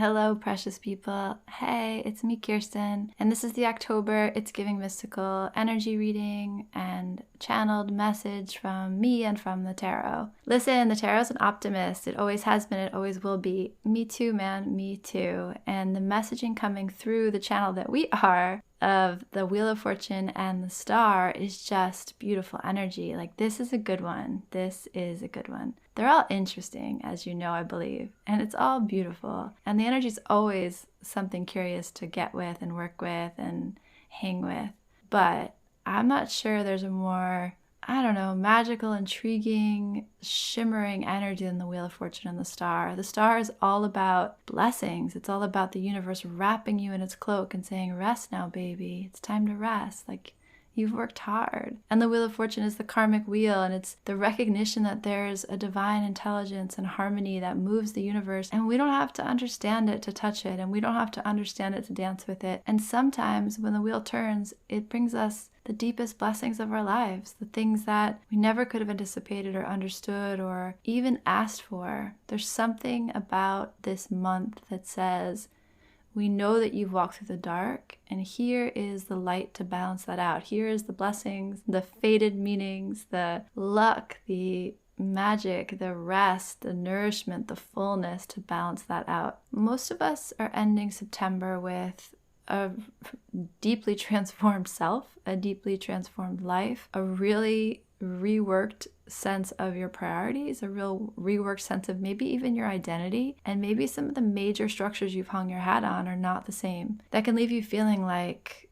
Hello, precious people. Hey, it's me, Kirsten, and this is the October It's Giving Mystical energy reading and channeled message from me and from the tarot. Listen, the tarot's an optimist. It always has been, it always will be. Me too, man, me too. And the messaging coming through the channel that we are of the Wheel of Fortune and the Star is just beautiful energy. Like, this is a good one. This is a good one. They're all interesting, as you know, I believe, and it's all beautiful. And the energy is always something curious to get with and work with and hang with. But I'm not sure there's a more, magical, intriguing, shimmering energy than the Wheel of Fortune and the Star. The Star is all about blessings. It's all about the universe wrapping you in its cloak and saying, rest now, baby. It's time to rest. Like, you've worked hard. And the Wheel of Fortune is the karmic wheel, and it's the recognition that there's a divine intelligence and harmony that moves the universe, and we don't have to understand it to touch it, and we don't have to understand it to dance with it. And sometimes when the wheel turns, it brings us the deepest blessings of our lives, the things that we never could have anticipated or understood or even asked for. There's something about this month that says, we know that you've walked through the dark, and here is the light to balance that out. Here is the blessings, the fated meanings, the luck, the magic, the rest, the nourishment, the fullness to balance that out. Most of us are ending September with a deeply transformed self, a deeply transformed life, a really reworked sense of your priorities, a real reworked sense of maybe even your identity, and maybe some of the major structures you've hung your hat on are not the same. That can leave you feeling like,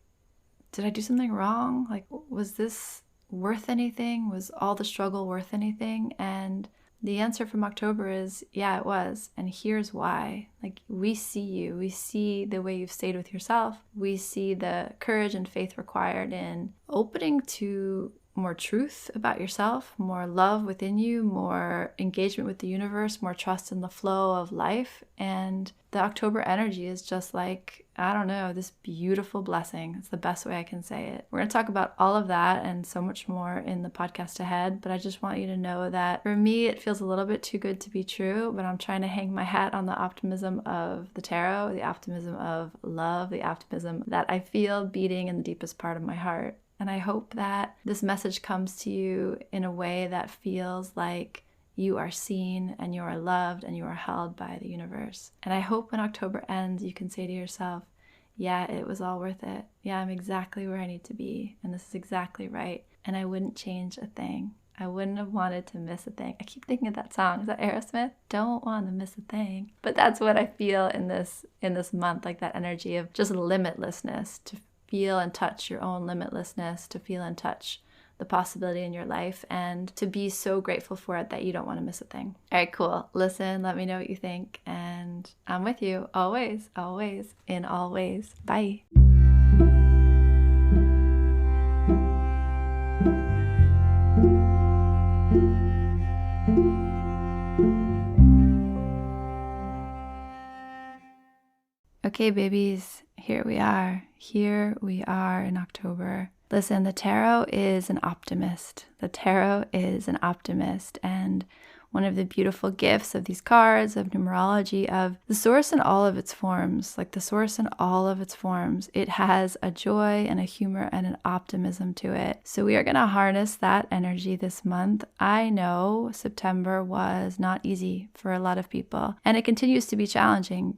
did I do something wrong? Like, was this worth anything? Was all the struggle worth anything? And the answer from October is, yeah, it was. And here's why. Like, we see you. We see the way you've stayed with yourself. We see the courage and faith required in opening to more truth about yourself, more love within you, more engagement with the universe, more trust in the flow of life. And the October energy is just like, this beautiful blessing. It's the best way I can say it. We're going to talk about all of that and so much more in the podcast ahead, but I just want you to know that for me, it feels a little bit too good to be true, but I'm trying to hang my hat on the optimism of the tarot, the optimism of love, the optimism that I feel beating in the deepest part of my heart. And I hope that this message comes to you in a way that feels like you are seen and you are loved and you are held by the universe. And I hope when October ends, you can say to yourself, yeah, it was all worth it. Yeah, I'm exactly where I need to be. And this is exactly right. And I wouldn't change a thing. I wouldn't have wanted to miss a thing. I keep thinking of that song. Is that Aerosmith? Don't want to miss a thing. But that's what I feel in this month, like that energy of just limitlessness, to feel and touch your own limitlessness, to feel and touch the possibility in your life, and to be so grateful for it that you don't want to miss a thing. All right, cool. Listen, let me know what you think, and I'm with you always, always, in all ways. Bye. Okay, babies, here we are. Here we are in October. Listen, the tarot is an optimist. The tarot is an optimist, and one of the beautiful gifts of these cards, of numerology, of the source in all of its forms, like the source in all of its forms, it has a joy and a humor and an optimism to it. So we are going to harness that energy this month. I know September was not easy for a lot of people, and it continues to be challenging,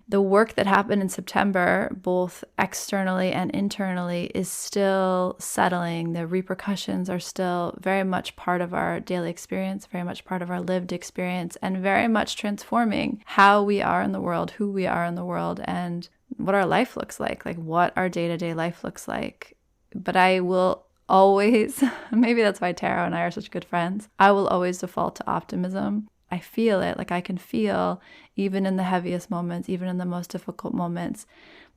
The work that happened in September, both externally and internally, is still settling. The repercussions are still very much part of our daily experience, very much part of our lived experience, and very much transforming how we are in the world, who we are in the world, and what our life looks like what our day-to-day life looks like. But I will always, maybe that's why tarot and I are such good friends, I will always default to optimism. I feel it, like I can feel, even in the heaviest moments, even in the most difficult moments,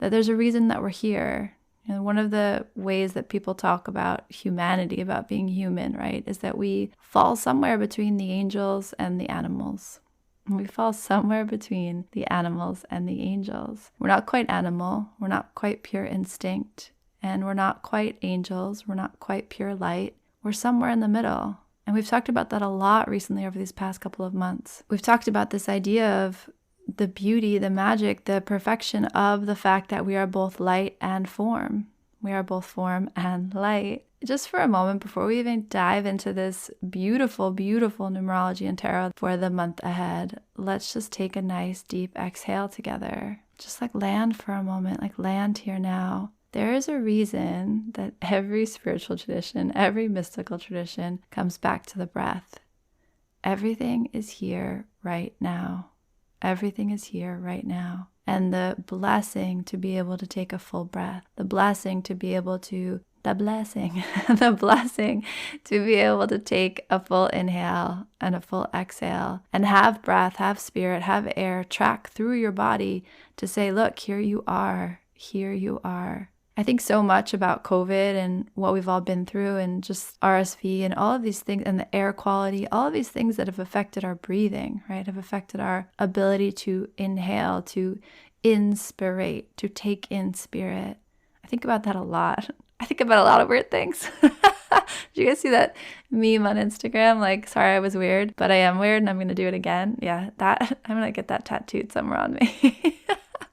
that there's a reason that we're here. And one of the ways that people talk about humanity, about being human, right, is that we fall somewhere between the angels and the animals. We fall somewhere between the animals and the angels. We're not quite animal. We're not quite pure instinct. And we're not quite angels. We're not quite pure light. We're somewhere in the middle. And we've talked about that a lot recently over these past couple of months. We've talked about this idea of the beauty, the magic, the perfection of the fact that we are both light and form. We are both form and light. Just for a moment, before we even dive into this beautiful, beautiful numerology and tarot for the month ahead, let's just take a nice deep exhale together. Just like land for a moment, like land here now. There is a reason that every spiritual tradition, every mystical tradition comes back to the breath. Everything is here right now. Everything is here right now. And the blessing to be able to take a full breath, the blessing to be able to to be able to take a full inhale and a full exhale and have breath, have spirit, have air track through your body to say, look, here you are, here you are. I think so much about COVID and what we've all been through and just RSV and all of these things and the air quality, all of these things that have affected our breathing, right? Have affected our ability to inhale, to inspirate, to take in spirit. I think about that a lot. I think about a lot of weird things. Did you guys see that meme on Instagram? Like, sorry, I was weird, but I am weird and I'm going to do it again. Yeah, that I'm going to get that tattooed somewhere on me.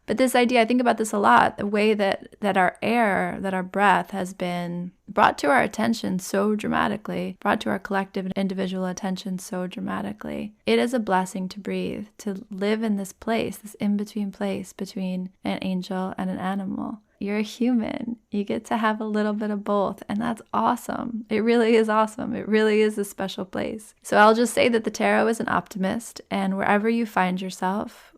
But this idea, I think about this a lot, the way that our air, that our breath has been brought to our attention so dramatically, brought to our collective and individual attention so dramatically. It is a blessing to breathe, to live in this place, this in-between place between an angel and an animal. You're a human. You get to have a little bit of both, and that's awesome. It really is awesome. It really is a special place. So I'll just say that the tarot is an optimist, and wherever you find yourself,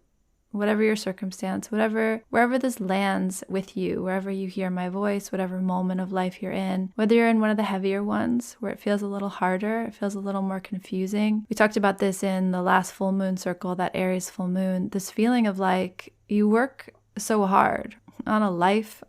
whatever your circumstance, wherever this lands with you, wherever you hear my voice, whatever moment of life you're in, whether you're in one of the heavier ones where it feels a little harder, it feels a little more confusing. We talked about this in the last full moon circle, that Aries full moon, this feeling of like you work so hard on a life,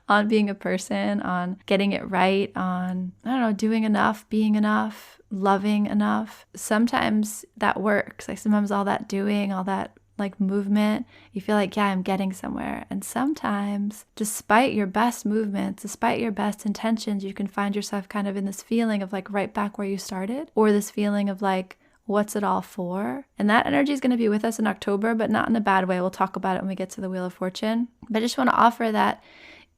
on being a person, on getting it right, on, I don't know, doing enough, being enough, loving enough. Sometimes that works. Like sometimes all that doing, all that like movement, you feel like, yeah, I'm getting somewhere. And sometimes, despite your best movements, despite your best intentions, you can find yourself kind of in this feeling of like right back where you started, or this feeling of like, what's it all for? And that energy is going to be with us in October, but not in a bad way. We'll talk about it when we get to the Wheel of Fortune. But I just want to offer that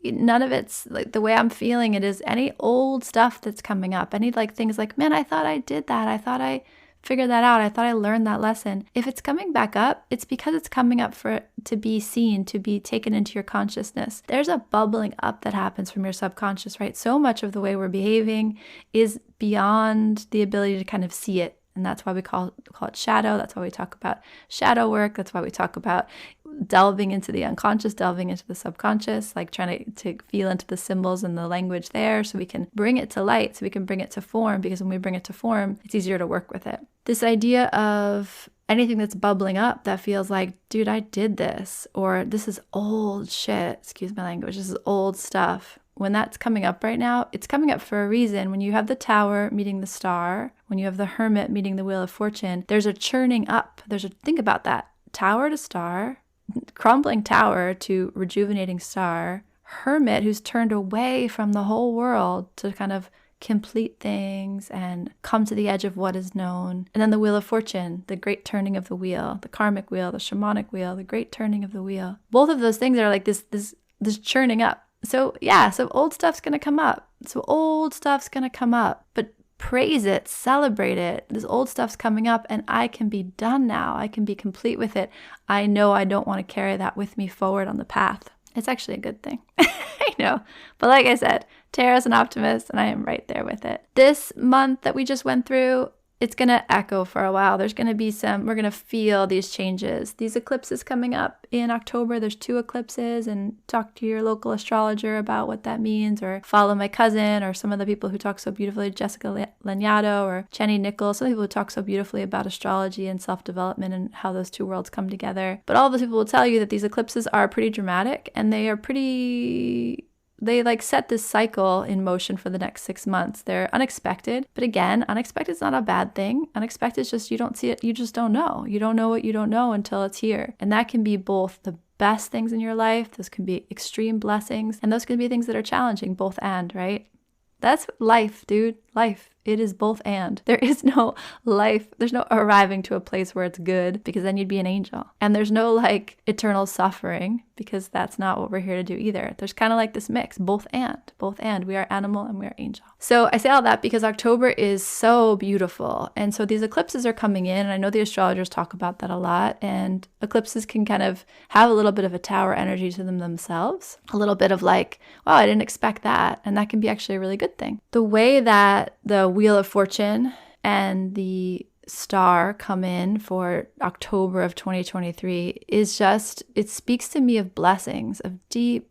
none of it's like the way I'm feeling it is any old stuff that's coming up. Any like things like, man, I thought I did that. I thought I figured that out. I thought I learned that lesson. If it's coming back up, it's because it's coming up for it to be seen, to be taken into your consciousness. There's a bubbling up that happens from your subconscious, right? So much of the way we're behaving is beyond the ability to kind of see it. And that's why we call it shadow. That's why we talk about shadow work. That's why we talk about delving into the unconscious, delving into the subconscious, like trying to feel into the symbols and the language there so we can bring it to light, so we can bring it to form, because when we bring it to form, it's easier to work with it. This idea of anything that's bubbling up that feels like, dude, I did this, or this is old shit, excuse my language, this is old stuff. When that's coming up right now, it's coming up for a reason. When you have the Tower meeting the Star, when you have the Hermit meeting the Wheel of Fortune, there's a churning up. Think about that. Tower to Star, crumbling Tower to rejuvenating Star, Hermit who's turned away from the whole world to kind of complete things and come to the edge of what is known. And then the Wheel of Fortune, the great turning of the wheel, the karmic wheel, the shamanic wheel, the great turning of the wheel. Both of those things are like this churning up. So yeah, so old stuff's going to come up. But praise it, celebrate it. This old stuff's coming up and I can be done now. I can be complete with it. I know I don't want to carry that with me forward on the path. It's actually a good thing. I know. But like I said, Tara's an optimist and I am right there with it. This month that we just went through, it's going to echo for a while. There's going to be we're going to feel these changes. These eclipses coming up in October. There's 2 eclipses, and talk to your local astrologer about what that means, or follow my cousin or some of the people who talk so beautifully, Jessica Lanyadoo or Jenny Nichols, some people who talk so beautifully about astrology and self-development and how those 2 worlds come together. But all those people will tell you that these eclipses are pretty dramatic, and they like set this cycle in motion for the next 6 months. They're unexpected. But again, unexpected is not a bad thing. Unexpected is just you don't see it. You just don't know. You don't know what you don't know until it's here. And that can be both the best things in your life. Those can be extreme blessings. And those can be things that are challenging, both and, right? That's life, dude. life. It is both and. There is no life. There's no arriving to a place where it's good, because then you'd be an angel. And there's no like eternal suffering, because that's not what we're here to do either. There's kind of like this mix, both and. We are animal and we are angel. So I say all that because October is so beautiful. And so these eclipses are coming in, and I know the astrologers talk about that a lot. And eclipses can kind of have a little bit of a tower energy to them themselves. A little bit of like, wow, I didn't expect that. And that can be actually a really good thing. The way that the Wheel of Fortune and the star come in for October of 2023 is just, it speaks to me of blessings, of deep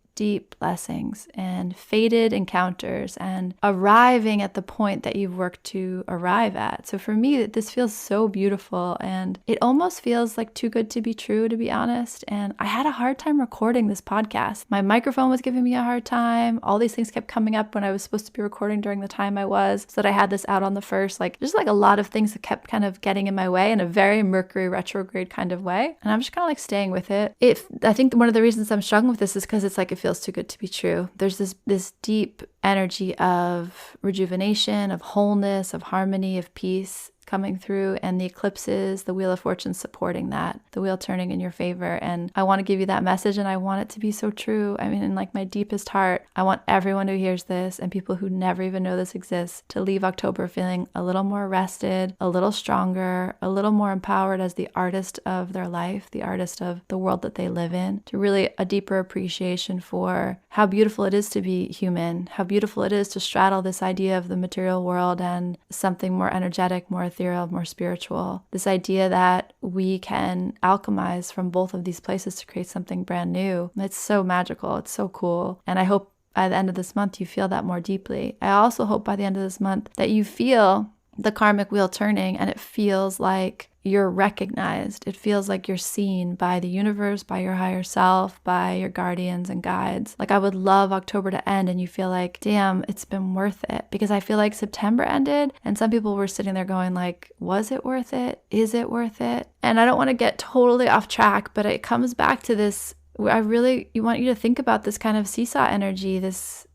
blessings and fated encounters and arriving at the point that you've worked to arrive at. So for me, this feels so beautiful, and it almost feels like too good to be true, to be honest. And I had a hard time recording this podcast. My microphone was giving me a hard time. All these things kept coming up when I was supposed to be recording during the time I was, so that I had this out on the first. Like, just like a lot of things that kept kind of getting in my way in a very Mercury retrograde kind of way. And I'm just kind of like staying with it. I think one of the reasons I'm struggling with this is because it's like, it feels too good to be true. There's this deep energy of rejuvenation, of wholeness, of harmony, of peace coming through, and the eclipses, the Wheel of Fortune supporting that, the wheel turning in your favor. And I want to give you that message, and I want it to be so true. I mean, in like my deepest heart, I want everyone who hears this and people who never even know this exists to leave October feeling a little more rested, a little stronger, a little more empowered as the artist of their life, the artist of the world that they live in, to really a deeper appreciation for how beautiful it is to be human, how beautiful it is to straddle this idea of the material world and something more energetic, more ethereal, more spiritual. This idea that we can alchemize from both of these places to create something brand new. It's so magical. It's so cool. And I hope by the end of this month, you feel that more deeply. I also hope by the end of this month that you feel the karmic wheel turning, and it feels like you're recognized. It feels like you're seen by the universe, by your higher self, by your guardians and guides. Like, I would love October to end and you feel like, damn, it's been worth it. Because I feel like September ended and some people were sitting there going like, was it worth it? Is it worth it? And I don't want to get totally off track, but it comes back to this. You want you to think about this kind of seesaw energy, this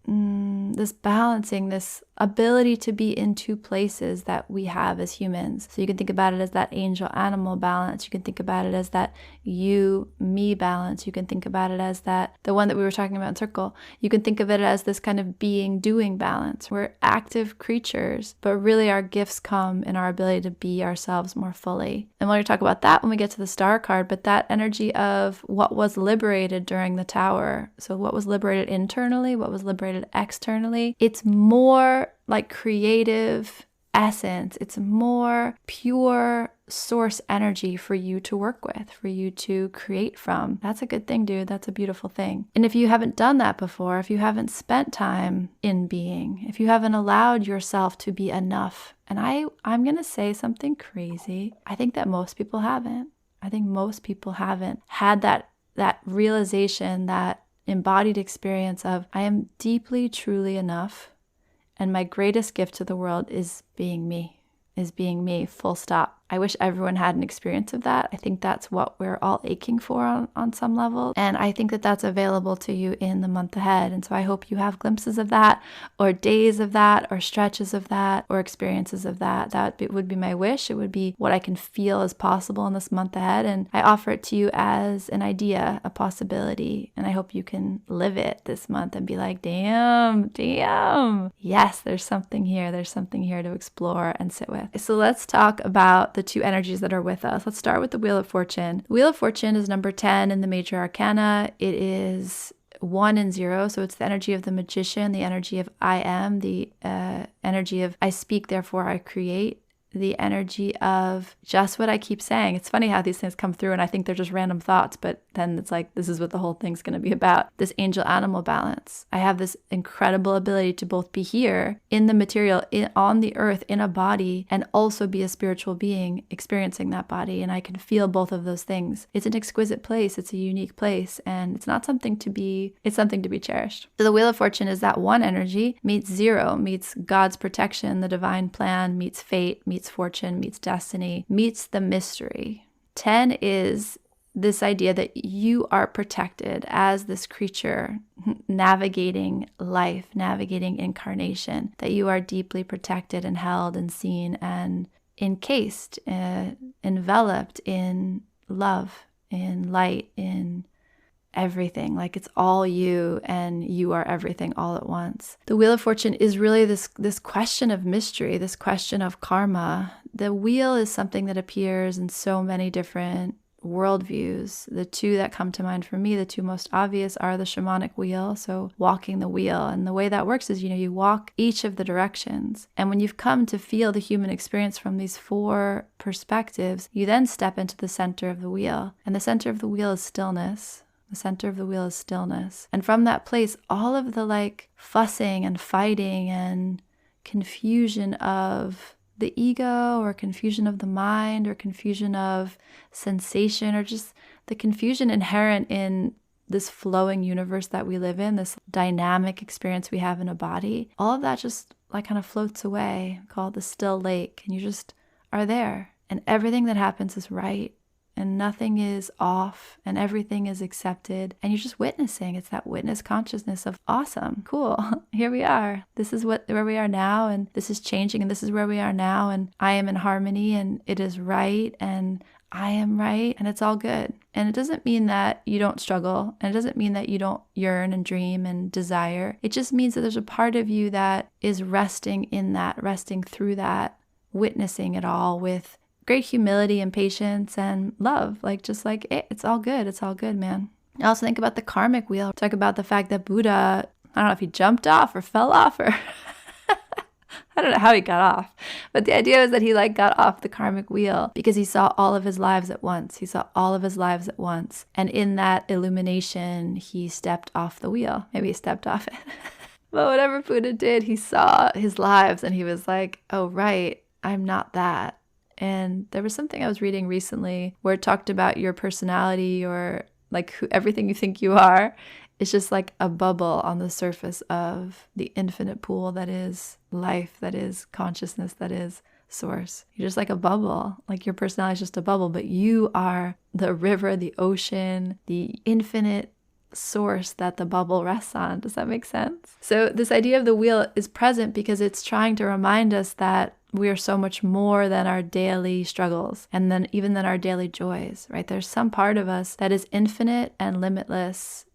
balancing, this ability to be in two places that we have as humans. So you can think about it as that angel-animal balance. You can think about it as that you-me balance. You can think about it as that, the one that we were talking about in Circle. You can think of it as this kind of being-doing balance. We're active creatures, but really our gifts come in our ability to be ourselves more fully. And we'll talk about that when we get to the star card, but that energy of what was liberated during the tower. So what was liberated internally, what was liberated externally. It's more like creative essence. It's more pure source energy for you to work with, for you to create from. That's a good thing, dude. That's a beautiful thing. And if you haven't done that before, if you haven't spent time in being, if you haven't allowed yourself to be enough, and I'm going to say something crazy. I think that most people haven't. I think most people haven't had that realization, that embodied experience of, I am deeply, truly enough. And my greatest gift to the world is being me, full stop. I wish everyone had an experience of that. I think that's what we're all aching for on some level. And I think that that's available to you in the month ahead. And so I hope you have glimpses of that, or days of that, or stretches of that, or experiences of that. That would be my wish. It would be what I can feel is possible in this month ahead. And I offer it to you as an idea, a possibility. And I hope you can live it this month and be like, damn. Yes, there's something here. There's something here to explore and sit with. So let's talk about the two energies that are with us. Let's start with the Wheel of Fortune. The Wheel of Fortune is number 10 in the major arcana. It is 1 and 0. So it's the energy of the magician, the energy of I am, the energy of I speak, therefore I create, the energy of just what I keep saying. It's funny how these things come through and I think they're just random thoughts, but then it's like, this is what the whole thing's going to be about. This angel-animal balance. I have this incredible ability to both be here in the material, on the earth, in a body, and also be a spiritual being experiencing that body. And I can feel both of those things. It's an exquisite place. It's a unique place. And it's not something to be, it's something to be cherished. So the Wheel of Fortune is that 1 energy meets 0, meets God's protection, the divine plan, meets fate, meets fortune, meets destiny, meets the mystery. 10 is this idea that you are protected as this creature navigating life, navigating incarnation, that you are deeply protected and held and seen and encased, enveloped in love, in light, in everything. Like it's all you and you are everything all at once. The Wheel of Fortune is really this question of mystery, this question of karma. The wheel is something that appears in so many different worldviews. The two that come to mind for me, the two most obvious, are the shamanic wheel, so walking the wheel. And the way that works is, you walk each of the directions. And when you've come to feel the human experience from these 4 perspectives, you then step into the center of the wheel. And the center of the wheel is stillness. The center of the wheel is stillness. And from that place, all of the fussing and fighting and confusion of the ego, or confusion of the mind, or confusion of sensation, or just the confusion inherent in this flowing universe that we live in, this dynamic experience we have in a body, all of that just kind of floats away, called the still lake, and you just are there. And everything that happens is right, and nothing is off, and everything is accepted, and you're just witnessing. It's that witness consciousness of awesome, cool, here we are. This is where we are now, and this is changing, and this is where we are now, and I am in harmony, and it is right, and I am right, and it's all good. And it doesn't mean that you don't struggle, and it doesn't mean that you don't yearn and dream and desire. It just means that there's a part of you that is resting in that, resting through that, witnessing it all with great humility and patience and love. It's all good. It's all good, man. I also think about the karmic wheel. Talk about the fact that Buddha, I don't know if he jumped off or fell off, or I don't know how he got off. But the idea was that he got off the karmic wheel because he saw all of his lives at once. He saw all of his lives at once. And in that illumination, he stepped off the wheel. Maybe he stepped off it. But whatever Buddha did, he saw his lives and he was like, oh, right, I'm not that. And there was something I was reading recently where it talked about your personality, or everything you think you are is just like a bubble on the surface of the infinite pool that is life, that is consciousness, that is source. You're just like a bubble. Your personality is just a bubble, but you are the river, the ocean, the infinite source that the bubble rests on. Does that make sense? So this idea of the wheel is present because it's trying to remind us that we are so much more than our daily struggles, and then even than our daily joys, right? There's some part of us that is infinite and limitless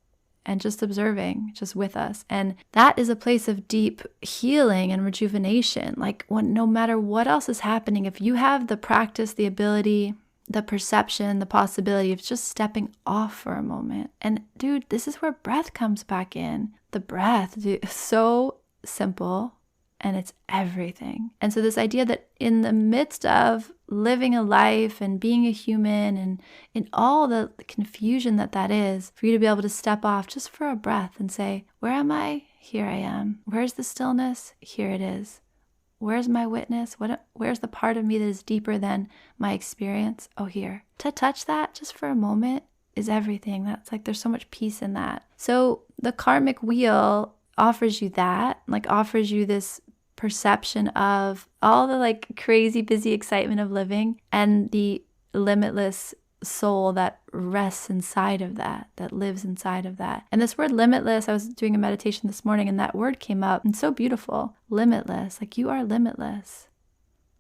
and just observing, just with us. And that is a place of deep healing and rejuvenation. When no matter what else is happening, if you have the practice, the ability, the perception, the possibility of just stepping off for a moment. And dude, this is where breath comes back in. The breath, dude, so simple. And it's everything. And so this idea that in the midst of living a life and being a human and in all the confusion that is, for you to be able to step off just for a breath and say, where am I? Here I am. Where's the stillness? Here it is. Where's my witness? Where's the part of me that is deeper than my experience? Oh, here. To touch that just for a moment is everything. That's there's so much peace in that. So the karmic wheel offers you that, offers you this perception of all the crazy busy excitement of living and the limitless soul that rests inside of that lives inside of that. And this word limitless, I was doing a meditation this morning and that word came up, and so beautiful. Limitless, you are limitless.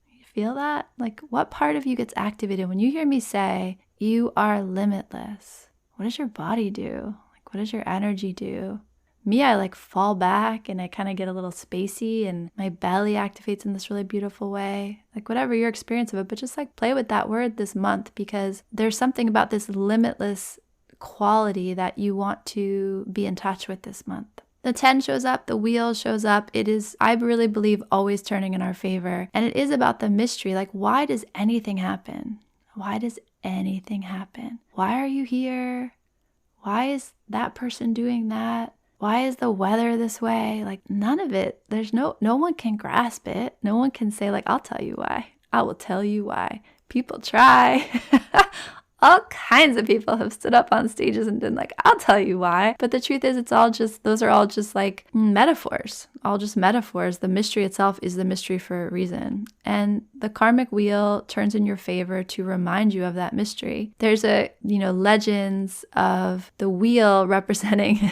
You feel that? What part of you gets activated when you hear me say you are limitless? What does your body do? What does your energy do? Me, I fall back and I kind of get a little spacey and my belly activates in this really beautiful way. Whatever your experience of it, but just play with that word this month, because there's something about this limitless quality that you want to be in touch with this month. The 10 shows up, the wheel shows up. It is, I really believe, always turning in our favor. And it is about the mystery. Why does anything happen? Why does anything happen? Why are you here? Why is that person doing that? Why is the weather this way? None of it. There's no one can grasp it. No one can say I'll tell you why. I will tell you why. People try. All kinds of people have stood up on stages and been like, I'll tell you why. But the truth is, those are all just like metaphors, all just metaphors. The mystery itself is the mystery for a reason. And the karmic wheel turns in your favor to remind you of that mystery. There's legends of the wheel representing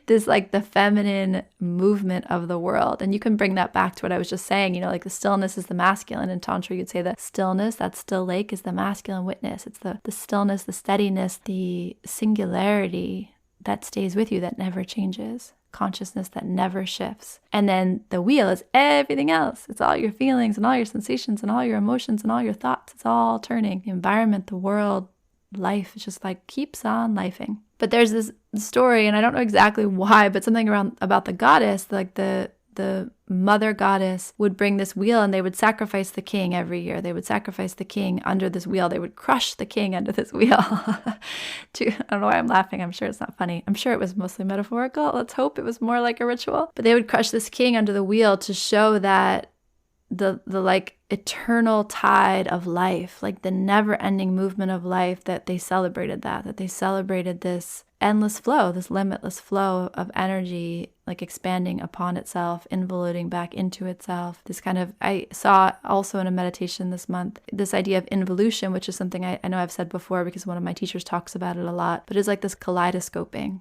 this like the feminine movement of the world. And you can bring that back to what I was just saying, like the stillness is the masculine. In Tantra, you'd say that stillness, that still lake, is the masculine witness. It's the stillness, the steadiness, the singularity that stays with you, that never changes. Consciousness that never shifts. And then the wheel is everything else. It's all your feelings and all your sensations and all your emotions and all your thoughts. It's all turning. The environment, the world, life is just like keeps on lifing. But there's this story, and I don't know exactly why, but something about the goddess, like the mother goddess would bring this wheel, and they would sacrifice the king every year. They would sacrifice the king under this wheel. They would crush the king under this wheel. I don't know why I'm laughing. I'm sure it's not funny. I'm sure it was mostly metaphorical. Let's hope it was more like a ritual. But they would crush this king under the wheel to show that the like eternal tide of life, like the never-ending movement of life, that they celebrated that they celebrated this endless flow, this limitless flow of energy, like expanding upon itself, involuting back into itself. This kind of, I saw also in a meditation this month, this idea of involution, which is something I know I've said before because one of my teachers talks about it a lot, but it's like this kaleidoscoping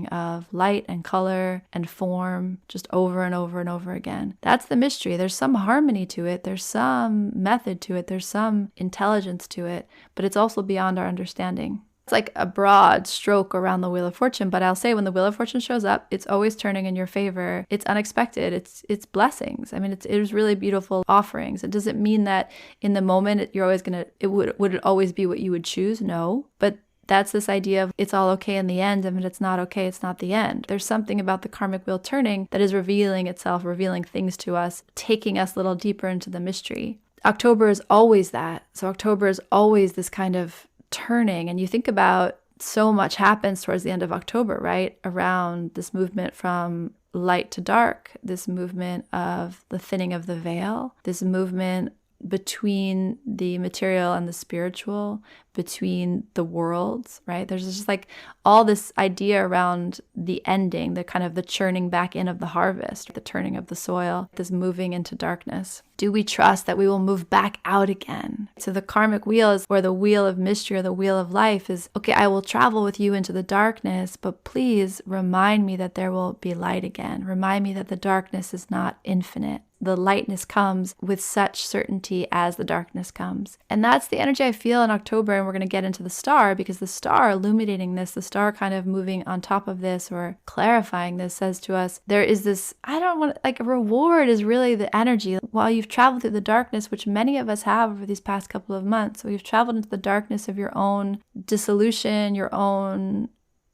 of light and color and form just over and over and over again. That's the mystery. There's some harmony to it. There's some method to it. There's some intelligence to it, but it's also beyond our understanding. It's like a broad stroke around the Wheel of Fortune, but I'll say when the Wheel of Fortune shows up, it's always turning in your favor. It's unexpected. It's blessings. I mean, it was really beautiful offerings. It doesn't mean that in the moment you're always would it always be what you would choose? No, but that's this idea of it's all okay in the end, and if it's not okay, it's not the end. There's something about the karmic wheel turning that is revealing itself, revealing things to us, taking us a little deeper into the mystery. October is always that. So October is always this kind of turning, and you think about so much happens towards the end of October, right? Around this movement from light to dark, this movement of the thinning of the veil, this movement between the material and the spiritual, between the worlds, right? There's just like all this idea around the ending, the kind of the churning back in of the harvest, the turning of the soil, this moving into darkness. Do we trust that we will move back out again? So the karmic wheel is, or the wheel of mystery, or the wheel of life is, okay, I will travel with you into the darkness, but please remind me that there will be light again. Remind me that the darkness is not infinite. The lightness comes with such certainty as the darkness comes. And that's the energy I feel in October. And we're going to get into the star, because the star illuminating this, the star kind of moving on top of this or clarifying this, says to us, there is this, a reward is really the energy. While you've traveled through the darkness, which many of us have over these past couple of months, so you've traveled into the darkness of your own dissolution, your own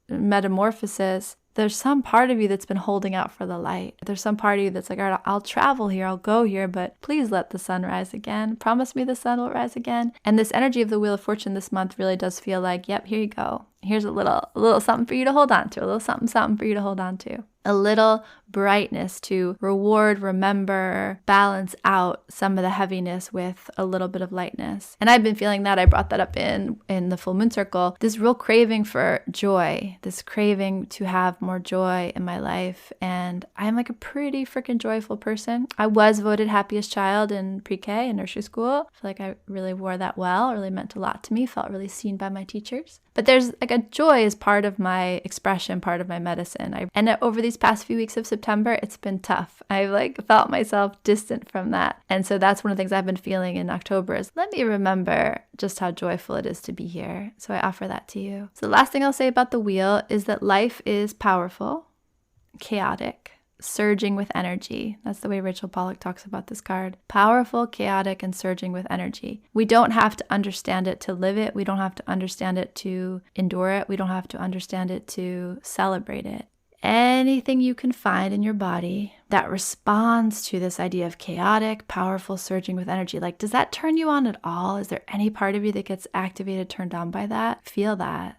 metamorphosis, there's some part of you that's been holding out for the light. There's some part of you that's like, all right, I'll travel here, I'll go here, but please let the sun rise again. Promise me the sun will rise again. And this energy of the Wheel of Fortune this month really does feel like, yep, here you go. Here's a little something for you to hold on to, a little something for you to hold on to. A little brightness to reward, remember, balance out some of the heaviness with a little bit of lightness. And I've been feeling that. I brought that up in the full moon circle. This real craving for joy, this craving to have more joy in my life. And I'm like a pretty freaking joyful person. I was voted happiest child in pre-K and nursery school. I feel like I really wore that well. It really meant a lot to me. Felt really seen by my teachers. But there's like a joy is part of my expression, part of my medicine. And over these past few weeks of September, it's been tough. I've like felt myself distant from that. And so that's one of the things I've been feeling in October is let me remember just how joyful it is to be here. So I offer that to you. So the last thing I'll say about the wheel is that life is powerful, chaotic, surging with energy. That's the way Rachel Pollack talks about this card. Powerful, chaotic, and surging with energy. We don't have to understand it to live it. We don't have to understand it to endure it. We don't have to understand it to celebrate it. Anything you can find in your body that responds to this idea of chaotic, powerful, surging with energy, like, does that turn you on at all? Is there any part of you that gets activated, turned on by that? Feel that.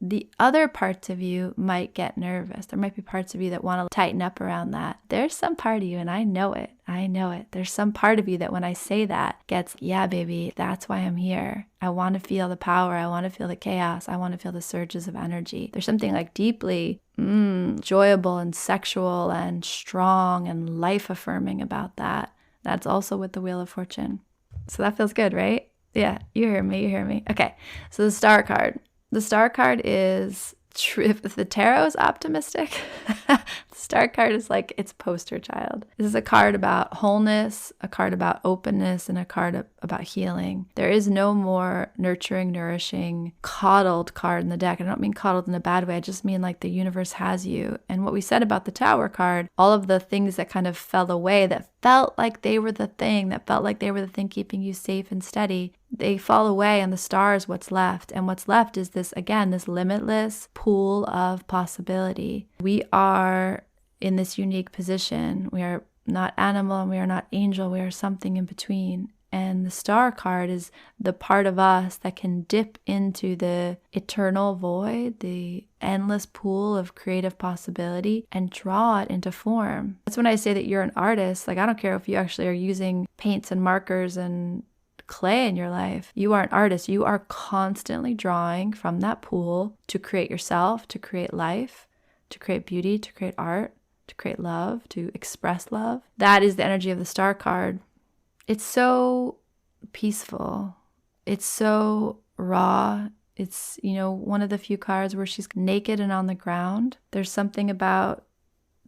the other parts of you might get nervous. There might be parts of you that want to tighten up around that. There's some part of you, and I know it. I know it. There's some part of you that when I say that gets, yeah, baby, that's why I'm here. I want to feel the power. I want to feel the chaos. I want to feel the surges of energy. There's something like deeply enjoyable and sexual and strong and life affirming about that. That's also with the Wheel of Fortune. So that feels good, right? Yeah, you hear me. Okay, so the Star card. The Star card is, if the tarot is optimistic, the Star card is like its poster child. This is a card about wholeness, a card about openness, and a card about healing. There is no more nurturing, nourishing, coddled card in the deck. I don't mean coddled in a bad way. I just mean like the universe has you. And what we said about the Tower card, all of the things that kind of fell away, that felt like they were the thing, that felt like they were the thing keeping you safe and steady, they fall away, and the Star is what's left. And what's left is this, again, this limitless pool of possibility. We are in this unique position. We are not animal and we are not angel. We are something in between. And the Star card is the part of us that can dip into the eternal void, the endless pool of creative possibility, and draw it into form. That's when I say that you're an artist. Like, I don't care if you actually are using paints and markers and clay in your life. You are an artist. You are constantly drawing from that pool to create yourself, to create life, to create beauty, to create art, to create love, to express love. That is the energy of the Star card. It's so peaceful. It's so raw. It's, one of the few cards where she's naked and on the ground. There's something about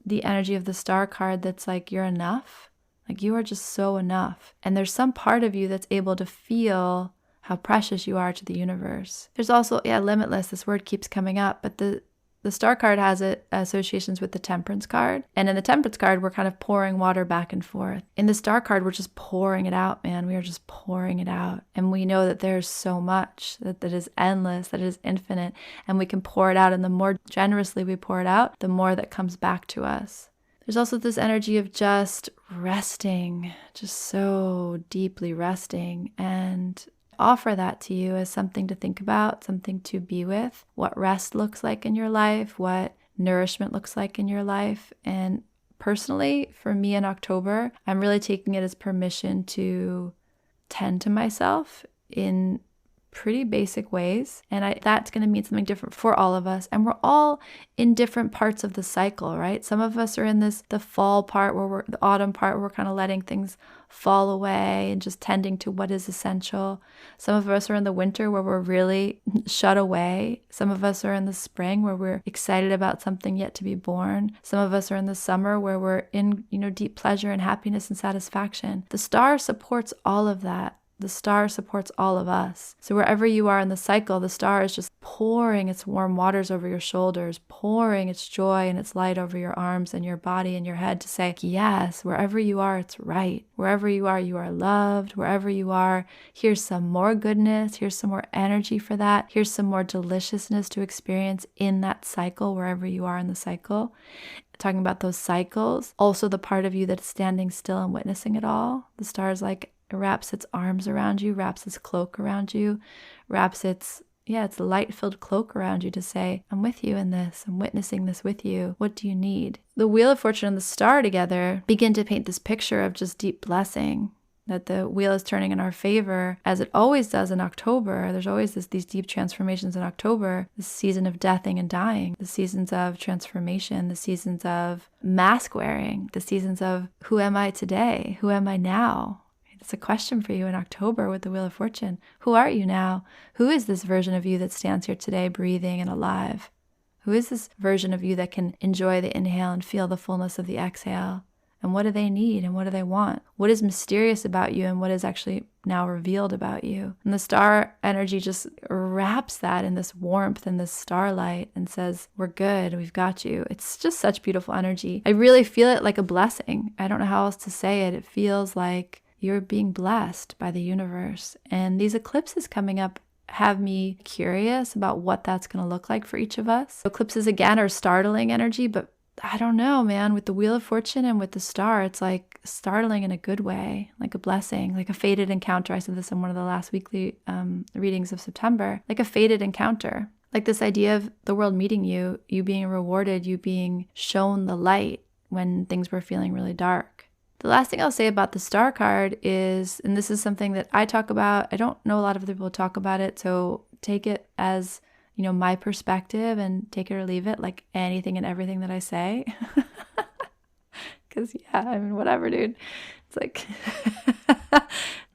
the energy of the Star card that's like, you're enough. Like, you are just so enough. And there's some part of you that's able to feel how precious you are to the universe. There's also, limitless. This word keeps coming up, but the Star card has associations with the Temperance card. And in the Temperance card, we're kind of pouring water back and forth. In the Star card, we're just pouring it out, man. We are just pouring it out. And we know that there's so much that is endless, that is infinite, and we can pour it out. And the more generously we pour it out, the more that comes back to us. There's also this energy of just resting, just so deeply resting, and offer that to you as something to think about, something to be with, what rest looks like in your life, what nourishment looks like in your life. And personally, for me in October, I'm really taking it as permission to tend to myself in pretty basic ways. And that's going to mean something different for all of us. And we're all in different parts of the cycle, right? Some of us are in the fall part the autumn part where we're kind of letting things fall away and just tending to what is essential. Some of us are in the winter where we're really shut away. Some of us are in the spring where we're excited about something yet to be born. Some of us are in the summer where we're in, deep pleasure and happiness and satisfaction. The Star supports all of that. The Star supports all of us. So wherever you are in the cycle, the Star is just pouring its warm waters over your shoulders, pouring its joy and its light over your arms and your body and your head to say, yes, wherever you are, it's right. Wherever you are loved. Wherever you are, here's some more goodness. Here's some more energy for that. Here's some more deliciousness to experience in that cycle, wherever you are in the cycle. Talking about those cycles, also the part of you that's standing still and witnessing it all. The Star is like, it wraps its arms around you, wraps its cloak around you, wraps its light-filled cloak around you to say, I'm with you in this, I'm witnessing this with you. What do you need? The Wheel of Fortune and the Star together begin to paint this picture of just deep blessing, that the wheel is turning in our favor, as it always does in October. There's always these deep transformations in October, the season of deathing and dying, the seasons of transformation, the seasons of mask wearing, the seasons of who am I today? Who am I now? It's a question for you in October with the Wheel of Fortune. Who are you now? Who is this version of you that stands here today breathing and alive? Who is this version of you that can enjoy the inhale and feel the fullness of the exhale? And what do they need and what do they want? What is mysterious about you and what is actually now revealed about you? And the Star energy just wraps that in this warmth and this starlight and says, we're good, we've got you. It's just such beautiful energy. I really feel it like a blessing. I don't know how else to say it. It feels like you're being blessed by the universe. And these eclipses coming up have me curious about what that's going to look like for each of us. Eclipses, again, are startling energy, but I don't know, man. With the Wheel of Fortune and with the Star, it's like startling in a good way, like a blessing, like a fated encounter. I said this in one of the last weekly readings of September, like a fated encounter. Like this idea of the world meeting you, you being rewarded, you being shown the light when things were feeling really dark. The last thing I'll say about the star card is, and this is something that I talk about, I don't know a lot of other people talk about it, so take it as, my perspective and take it or leave it, like anything and everything that I say. Because, whatever, dude. It's like,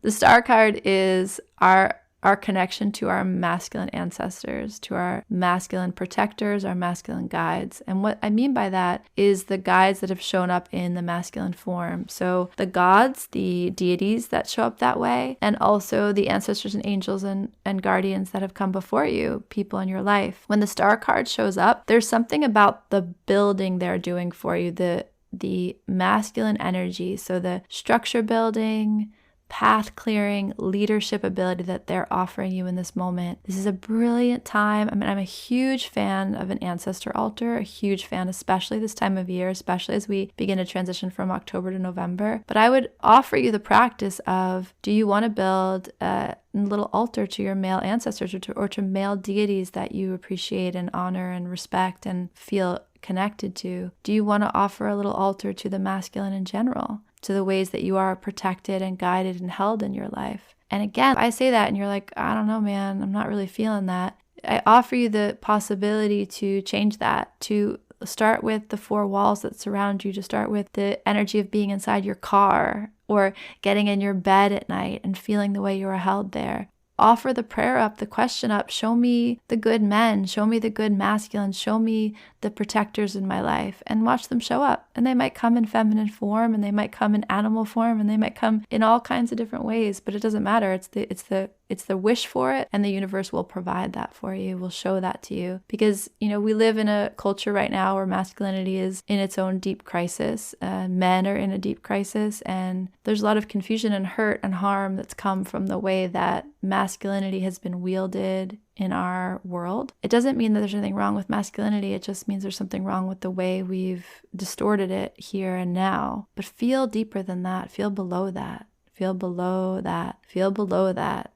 the star card is our connection to our masculine ancestors, to our masculine protectors, our masculine guides. And what I mean by that is the guides that have shown up in the masculine form. So the gods, the deities that show up that way, and also the ancestors and angels and guardians that have come before you, people in your life. When the star card shows up, there's something about the building they're doing for you, the masculine energy. So the structure building, path clearing, leadership ability that they're offering you in this moment. This is a brilliant time. I'm a huge fan of an ancestor altar, a huge fan, especially this time of year, especially as we begin to transition from October to November. But I would offer you the practice of, do you want to build a little altar to your male ancestors or to male deities that you appreciate and honor and respect and feel connected to? Do you want to offer a little altar to the masculine in general, to the ways that you are protected and guided and held in your life? And again, I say that and you're like, I don't know, man, I'm not really feeling that. I offer you the possibility to change that, to start with the four walls that surround you, to start with the energy of being inside your car or getting in your bed at night and feeling the way you are held there. Offer the prayer up, the question up, show me the good men, show me the good masculine, show me the protectors in my life, and watch them show up. And they might come in feminine form, and they might come in animal form, and they might come in all kinds of different ways, but it doesn't matter. It's the wish for it, and the universe will provide that for you, will show that to you. Because, we live in a culture right now where masculinity is in its own deep crisis. Men are in a deep crisis, and there's a lot of confusion and hurt and harm that's come from the way that masculinity has been wielded in our world. It doesn't mean that there's anything wrong with masculinity. It just means there's something wrong with the way we've distorted it here and now. But feel deeper than that. Feel below that. Feel below that. Feel below that.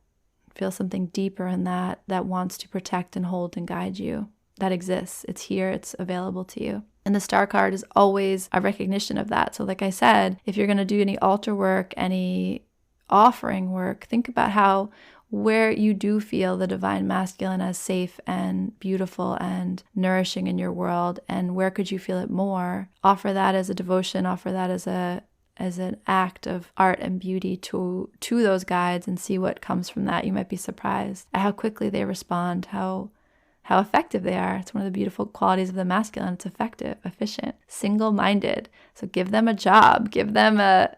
Feel something deeper in that wants to protect and hold and guide you. That exists. It's here. It's available to you. And the star card is always a recognition of that. So like I said, if you're going to do any altar work, any offering work, think about where you do feel the divine masculine as safe and beautiful and nourishing in your world, and where could you feel it more? Offer that as a devotion, offer that as an act of art and beauty to those guides, and see what comes from that. You might be surprised at how quickly they respond, how effective they are. It's one of the beautiful qualities of the masculine. It's effective, efficient, single-minded. So give them a job, give them a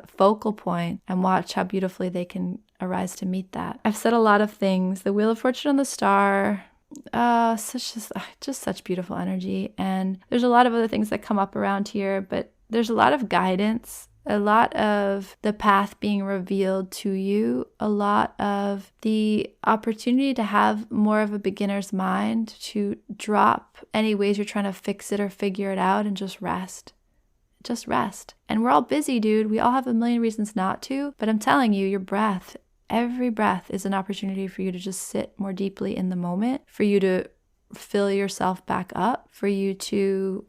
focal point, and watch how beautifully they can arise to meet that. I've said a lot of things. The Wheel of Fortune on the star, just such beautiful energy. And there's a lot of other things that come up around here, but there's a lot of guidance, a lot of the path being revealed to you, a lot of the opportunity to have more of a beginner's mind, to drop any ways you're trying to fix it or figure it out and just rest. Just rest. And we're all busy, dude. We all have a million reasons not to, but I'm telling you, your breath, every breath is an opportunity for you to just sit more deeply in the moment, for you to fill yourself back up, for you to,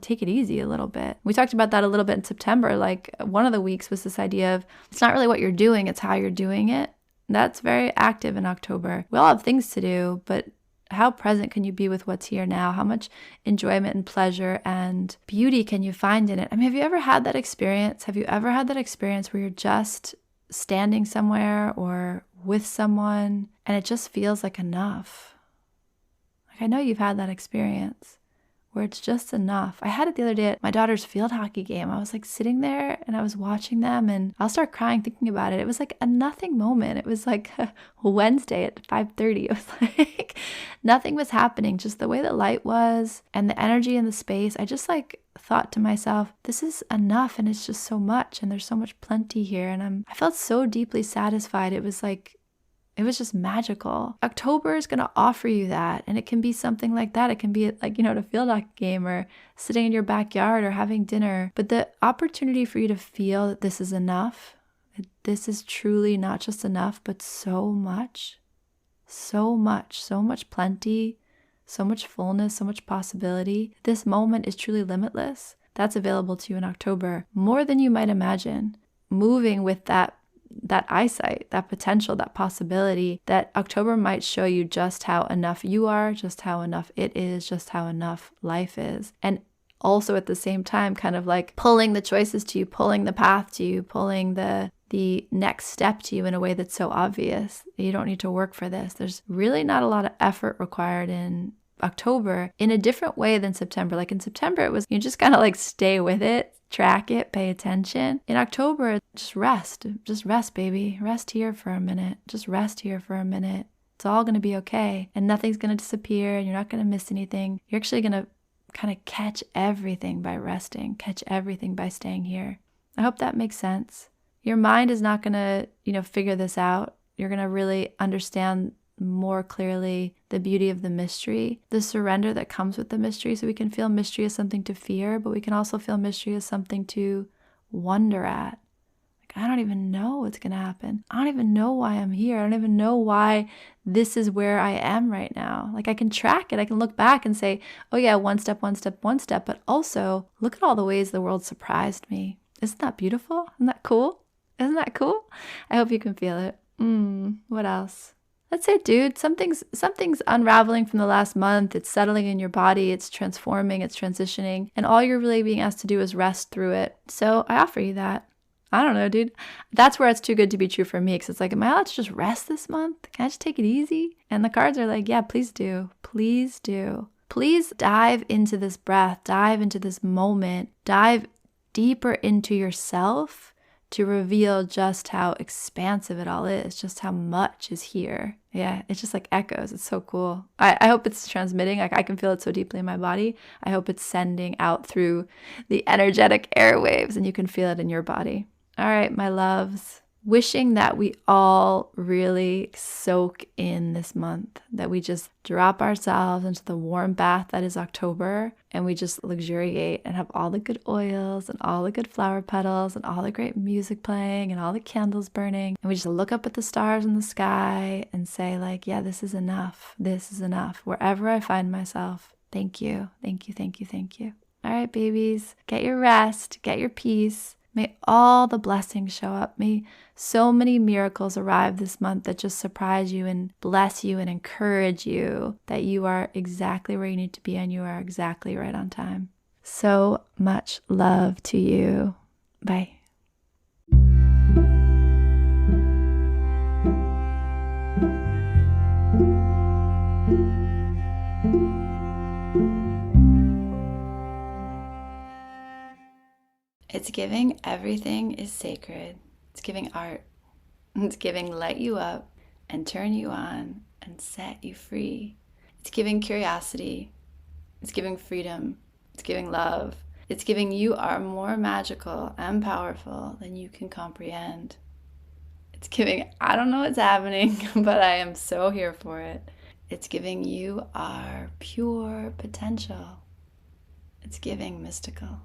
take it easy a little bit. We talked about that a little bit in September. Like one of the weeks was this idea of, it's not really what you're doing, it's how you're doing it. That's very active in October. We all have things to do, but how present can you be with what's here now? How much enjoyment and pleasure and beauty can you find in it? Have you ever had that experience? Have you ever had that experience where you're just standing somewhere or with someone and it just feels like enough? Like, I know you've had that experience where it's just enough. I had it the other day at my daughter's field hockey game. I was like sitting there and I was watching them, and I'll start crying thinking about it. It was like a nothing moment. It was like a Wednesday at 5:30. It was like nothing was happening. Just the way the light was and the energy in the space. I just thought to myself, this is enough, and it's just so much, and there's so much plenty here. And I felt so deeply satisfied. It was just magical. October is going to offer you that, and it can be something like that. It can be at a field hockey game or sitting in your backyard or having dinner. But the opportunity for you to feel that this is enough, that this is truly not just enough, but so much, so much plenty, so much fullness, so much possibility. This moment is truly limitless. That's available to you in October, more than you might imagine. Moving with that eyesight, that potential, that possibility, that October might show you just how enough you are, just how enough it is, just how enough life is. And also at the same time, kind of like pulling the choices to you, pulling the path to you, pulling the next step to you in a way that's so obvious. You don't need to work for this. There's really not a lot of effort required in October in a different way than September. Like in September, it was, you just kind of like stay with it, track it, pay attention. In October, just rest, baby. Rest here for a minute. Just rest here for a minute. It's all going to be okay. And nothing's going to disappear. And you're not going to miss anything. You're actually going to kind of catch everything by resting, catch everything by staying here. I hope that makes sense. Your mind is not going to, figure this out. You're going to really understand more clearly the beauty of the mystery, the surrender that comes with the mystery. So we can feel mystery as something to fear, but we can also feel mystery as something to wonder at. Like, I don't even know what's going to happen. I don't even know why I'm here. I don't even know why this is where I am right now. Like, I can track it. I can look back and say, oh yeah, one step, but also look at all the ways the world surprised me. Isn't that beautiful? Isn't that cool? Isn't that cool? I hope you can feel it. What else? That's it, dude. Something's unraveling from the last month. It's settling in your body. It's transforming. It's transitioning. And all you're really being asked to do is rest through it. So I offer you that. I don't know, dude. That's where it's too good to be true for me. Because it's like, am I allowed to just rest this month? Can I just take it easy? And the cards are like, yeah, please do. Please do. Please dive into this breath. Dive into this moment. Dive deeper into yourself to reveal just how expansive it all is, just how much is here. Yeah, it's just like echoes. It's so cool. I hope it's transmitting. Like, I can feel it so deeply in my body. I hope it's sending out through the energetic airwaves and you can feel it in your body. All right, my loves. Wishing that we all really soak in this month, that we just drop ourselves into the warm bath that is October and we just luxuriate and have all the good oils and all the good flower petals and all the great music playing and all the candles burning. And we just look up at the stars in the sky and say like, yeah, this is enough. This is enough. Wherever I find myself, thank you, thank you, thank you, thank you. All right, babies, get your rest, get your peace. May all the blessings show up. May so many miracles arrive this month that just surprise you and bless you and encourage you that you are exactly where you need to be and you are exactly right on time. So much love to you. Bye. It's giving everything is sacred. It's giving art. It's giving light you up and turn you on and set you free. It's giving curiosity. It's giving freedom. It's giving love. It's giving you are more magical and powerful than you can comprehend. It's giving, I don't know what's happening, but I am so here for it. It's giving you are pure potential. It's giving mystical.